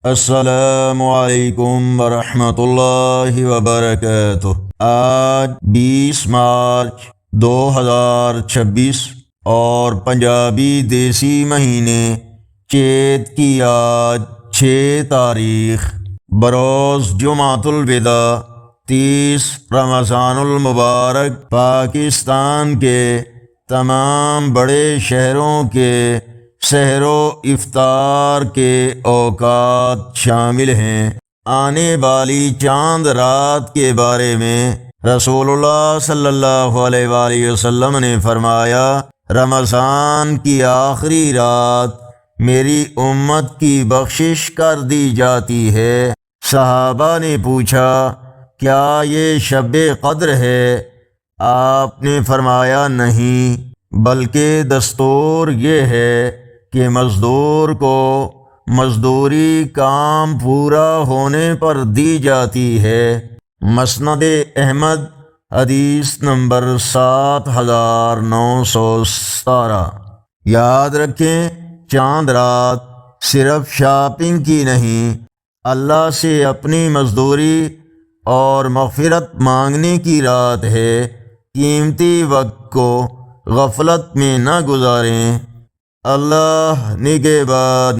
السلام علیکم ورحمۃ اللہ وبرکاتہ۔ آج 20 مارچ 2026 اور پنجابی دیسی مہینے چیت کی آج 6 تاریخ بروز جمعۃ الوداع 30 رمضان المبارک۔ پاکستان کے تمام بڑے شہروں کے سحر و افطار کے اوقات شامل ہیں۔ آنے والی چاند رات کے بارے میں رسول اللہ صلی اللہ علیہ وآلہ وسلم نے فرمایا، رمضان کی آخری رات میری امت کی بخشش کر دی جاتی ہے۔ صحابہ نے پوچھا، کیا یہ شب قدر ہے؟ آپ نے فرمایا، نہیں، بلکہ دستور یہ ہے کہ مزدور کو مزدوری کام پورا ہونے پر دی جاتی ہے۔ مسند احمد حدیث نمبر 7917۔ یاد رکھیں، چاند رات صرف شاپنگ کی نہیں، اللہ سے اپنی مزدوری اور مغفرت مانگنے کی رات ہے۔ قیمتی وقت کو غفلت میں نہ گزاریں۔ اللہ نگہبان۔